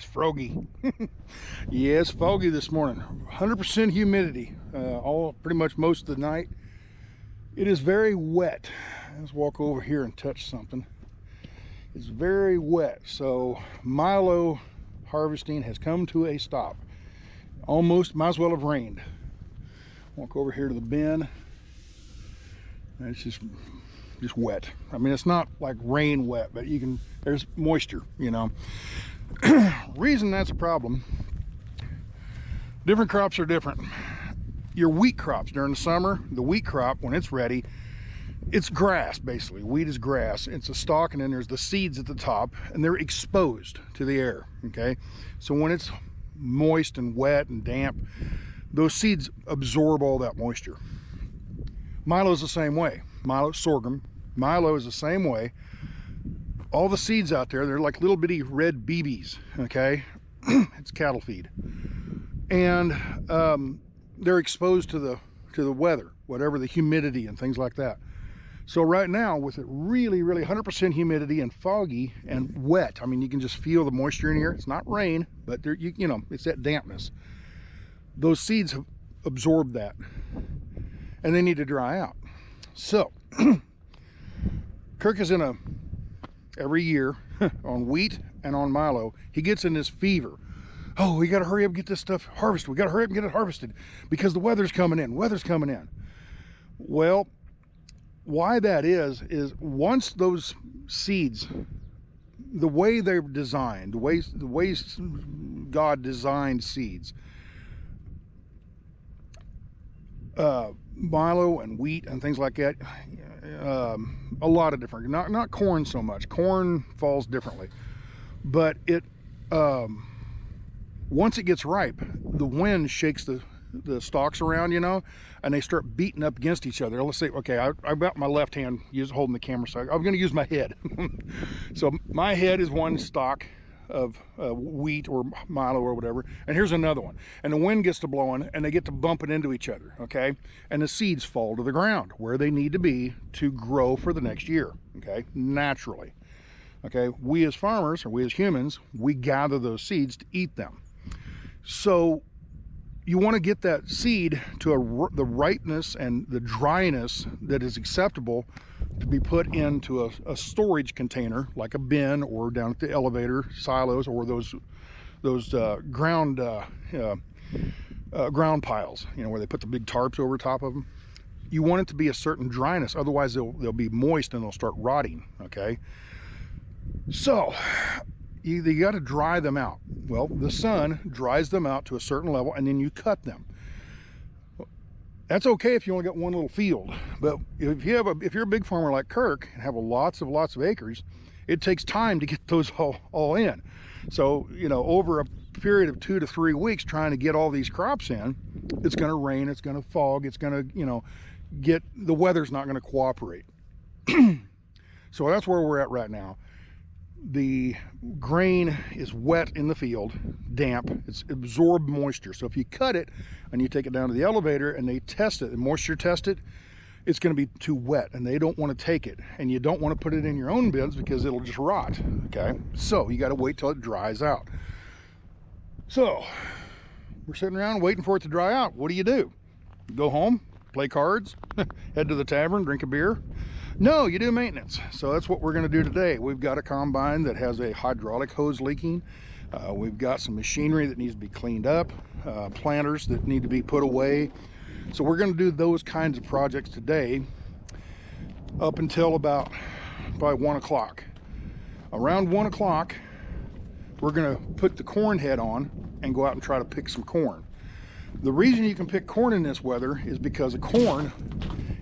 It's froggy. Yeah, it's foggy this morning. 100% humidity, all pretty much most of the night. It is very wet. Let's walk over here and touch something. It's very wet, so milo harvesting has come to a stop. Almost, might as well have rained. Walk over here to the bin. And it's just wet. I mean, it's not like rain wet, but you can, there's moisture, you know. Reason that's a problem, different crops are different. Your wheat crops during the summer, the wheat crop, when it's ready, it's grass basically. Wheat is grass. It's a stalk, and then there's the seeds at the top, and they're exposed to the air, okay? So when it's moist and wet and damp, those seeds absorb all that moisture. Milo is the same way. Milo, sorghum, milo is the same way. All the seeds out there, they're like little bitty red BBs, okay? It's cattle feed. And they're exposed to the weather, whatever the humidity and things like that. So right now, with it really 100% humidity and foggy and wet, I mean, you can just feel the moisture in here. It's not rain, but there, you know, it's that dampness. Those seeds have absorbed that, and they need to dry out. So Kirk is in every year on wheat and on milo, he gets in this fever. Oh, we got to hurry up and get this stuff harvested. We got to hurry up and get it harvested because the weather's coming in. Weather's coming in. Well, why that is once those seeds, the way they're designed, the way God designed seeds, milo and wheat and things like that, a lot of different, not corn so much. Corn falls differently, but it once it gets ripe, the wind shakes the stalks around, you know, and they start beating up against each other. Let's say, okay, I've got my left hand holding the camera, so I'm going to use my head. So my head is one stalk of wheat or milo or whatever, and here's another one, and the wind gets to blowing and they get to bumping into each other, okay, and the seeds fall to the ground where they need to be to grow for the next year, okay, naturally. Okay, we as farmers, or we as humans, we gather those seeds to eat them. So you want to get that seed to the ripeness and the dryness that is acceptable to be put into a storage container, like a bin, or down at the elevator silos, or those ground piles, you know, where they put the big tarps over top of them. You want it to be a certain dryness, otherwise they'll be moist and they'll start rotting, okay? So you got to dry them out. Well, the sun dries them out to a certain level, and then you cut them. That's okay if you only got one little field, but if you're a big farmer like Kirk and have lots of acres, it takes time to get those all in. So, you know, over a period of 2 to 3 weeks trying to get all these crops in, it's going to rain, it's going to fog, it's going to, you know, the weather's not going to cooperate. So that's where we're at right now. The grain is wet in the field, damp, it's absorbed moisture. So if you cut it and you take it down to the elevator and they test it and moisture test it, it's going to be too wet and they don't want to take it, and you don't want to put it in your own bins because it'll just rot, okay? So you got to wait till it dries out. So we're sitting around waiting for it to dry out. What do? You go home, play cards, head to the tavern, drink a beer? No, you do maintenance. So that's what we're going to do today. We've got a combine that has a hydraulic hose leaking. We've got some machinery that needs to be cleaned up, planters that need to be put away. So we're going to do those kinds of projects today up until about probably 1 o'clock. Around 1 o'clock, we're going to put the corn head on and go out and try to pick some corn. The reason you can pick corn in this weather is because of corn,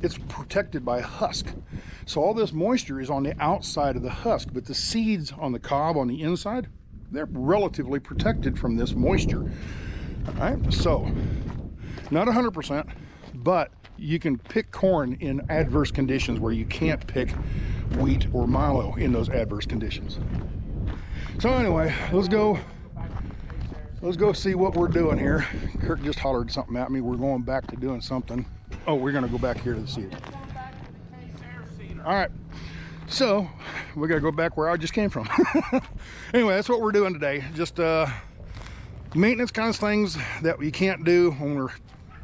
it's protected by a husk. So all this moisture is on the outside of the husk, but the seeds on the cob on the inside, they're relatively protected from this moisture. All right, so not 100%, but you can pick corn in adverse conditions where you can't pick wheat or milo in those adverse conditions. So anyway, let's go see what we're doing here. Kirk just hollered something at me. We're going back to doing something. Oh, we're gonna go back here to see it. All right, So we gotta go back where I just came from. Anyway, that's what we're doing today. Just maintenance kind of things that you can't do when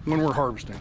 we're harvesting.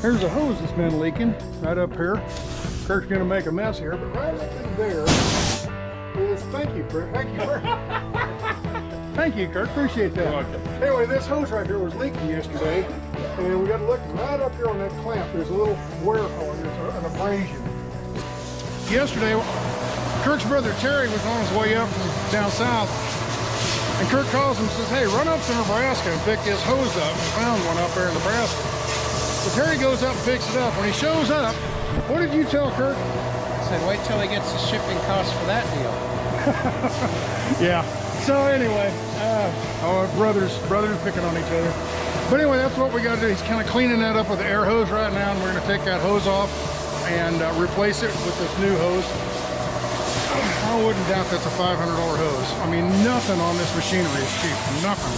Here's a hose that's been leaking right up here. Kurt's gonna make a mess here, but right up in there is, thank you, Kurt. Thank you, Kurt. Thank you, Kurt. Appreciate that. Anyway, this hose right here was leaking yesterday, and we got to look right up here on that clamp. There's a little wear hole. There's an abrasion. Yesterday, Kurt's brother Terry was on his way up from down south, and Kurt calls him and says, "Hey, run up to Nebraska and pick this hose up." We found one up there in Nebraska. So Terry goes up and picks it up. When he shows up, what did you tell Kurt? I said, wait till he gets the shipping costs for that deal. Yeah. So anyway, brothers picking on each other. But anyway, that's what we got to do. He's kind of cleaning that up with the air hose right now, and we're going to take that hose off and replace it with this new hose. I wouldn't doubt that's a $500 hose. I mean, nothing on this machinery is cheap. Nothing.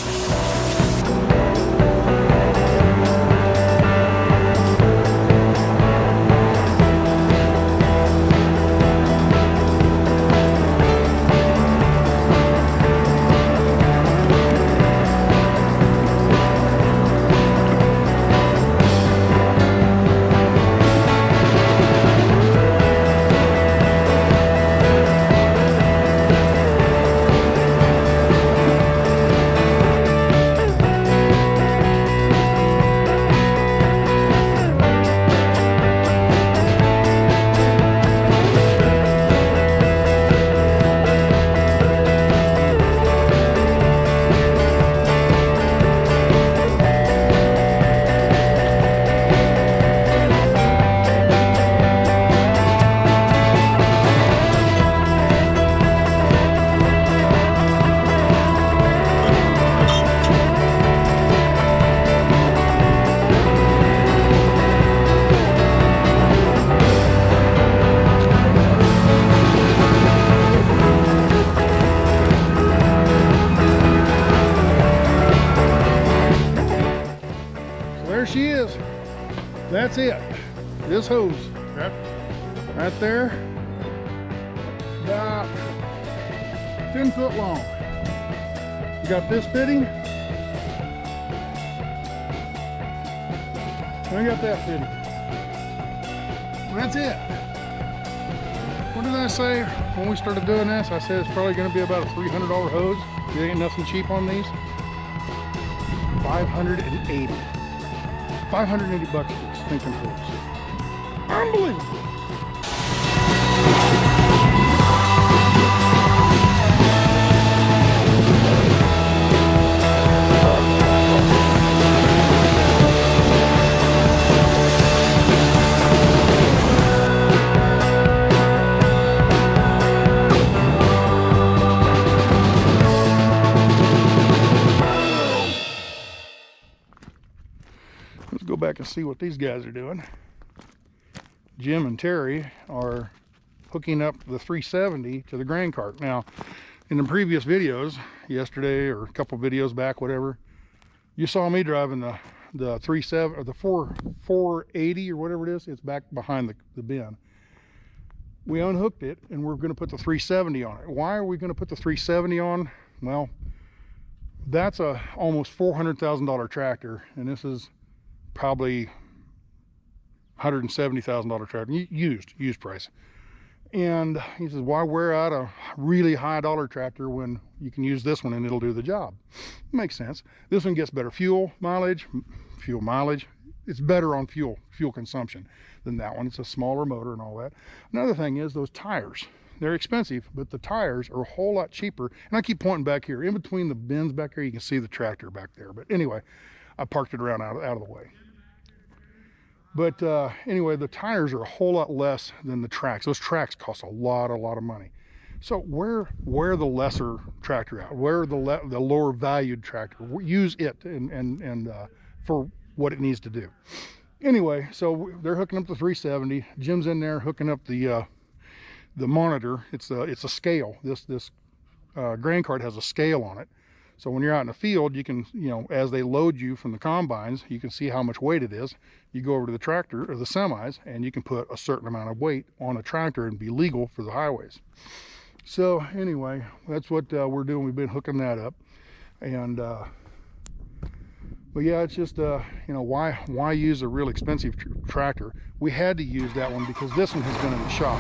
She is. That's it. This hose, right there, about 10 foot long. You got this fitting. We got that fitting. That's it. What did I say when we started doing this? I said it's probably going to be about a $300 hose. There ain't nothing cheap on these. 580. 580 bucks for this stinking hose. Unbelievable. Let's go back and see what these guys are doing. Jim and Terry are hooking up the 370 to the grain cart. Now, in the previous videos, yesterday or a couple videos back, whatever, you saw me driving the 370 or the 480 or whatever it is. It's back behind the bin. we unhooked it and we're going to put the 370 on it. Why are we going to put the 370 on? Well, that's a almost $400,000 tractor, and this is probably $170,000 tractor, used price. And he says, why wear out a really high dollar tractor when you can use this one and it'll do the job? Makes sense. This one gets better fuel mileage. It's better on fuel consumption than that one. It's a smaller motor and all that. Another thing is those tires. They're expensive, but the tires are a whole lot cheaper. And I keep pointing back here. In between the bins back here, you can see the tractor back there. But anyway, I parked it around out of the way. But anyway, the tires are a whole lot less than the tracks. Those tracks cost a lot of money. So wear the lesser tractor out. Wear the lower valued tractor. Use it and for what it needs to do. Anyway, so they're hooking up the 370. Jim's in there hooking up the monitor. It's a scale. This grain cart has a scale on it. So when you're out in the field, you can, as they load you from the combines, you can see how much weight it is. You go over to the tractor or the semis, and you can put a certain amount of weight on a tractor and be legal for the highways. So anyway, that's what we're doing. We've been hooking that up, and but yeah, it's just why use a real expensive tractor? We had to use that one because this one has been in the shop.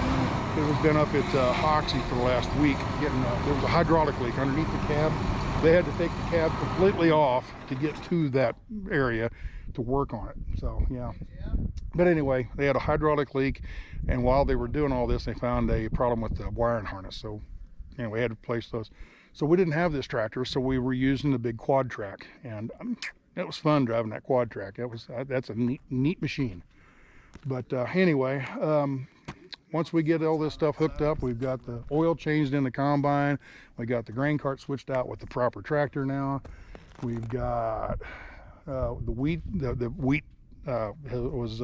It has been up at Hoxie for the last week. There was a hydraulic leak underneath the cab. They had to take the cab completely off to get to that area to work on it. So yeah, but anyway, they had a hydraulic leak, and while they were doing all this, they found a problem with the wiring harness. So anyway, we had to replace those. So we didn't have this tractor, so we were using the big quad track, and it was fun driving that quad track. That's a neat machine. But anyway, once we get all this stuff hooked up, we've got the oil changed in the combine. We got the grain cart switched out with the proper tractor now. We've got the wheat was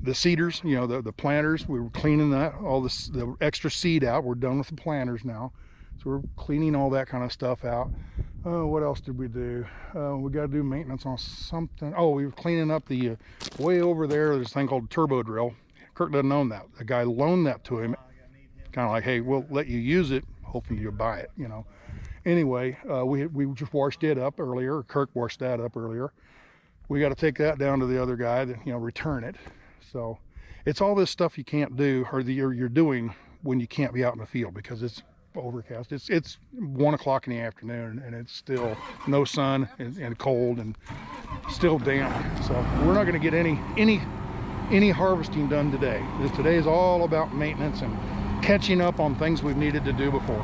the seeders, the planters. We were cleaning the extra seed out. We're done with the planters now. So we're cleaning all that kind of stuff out. What else did we do? We got to do maintenance on something. Oh, we were cleaning up the way over there. There's a thing called turbo drill. Kirk doesn't own that. A guy loaned that to him, kind of like, hey, we'll let you use it, hoping you'll buy it, Anyway, we just washed it up earlier. Kirk washed that up earlier. We got to take that down to the other guy to, return it. So it's all this stuff you can't do, or you're doing when you can't be out in the field because it's overcast. It's 1 o'clock in the afternoon, and it's still no sun and cold and still damp. So we're not going to get any harvesting done today. Today is all about maintenance and catching up on things we've needed to do before.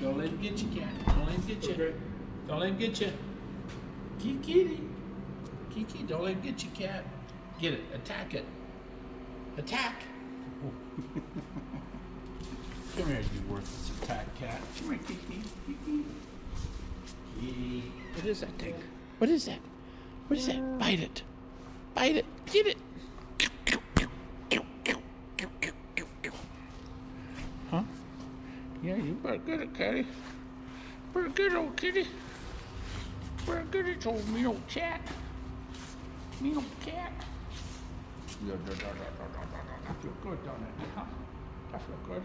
Don't let him get you, cat. Don't let him get you. Okay. Don't let him get you. Kitty. Kiki, don't let him get you, cat. Get it. Attack it. Attack. Come here, you worthless attack cat. Come here, Kiki. Kiki. Kiki. What is that thing? What is that? What is that? Bite it. Bite it. Get it. Huh? Yeah, you better get it, Kitty. Better get it, old kitty. Better get it, old me old cat. Me old cat. Yeah, I feel good, don't it? Huh? I feel good.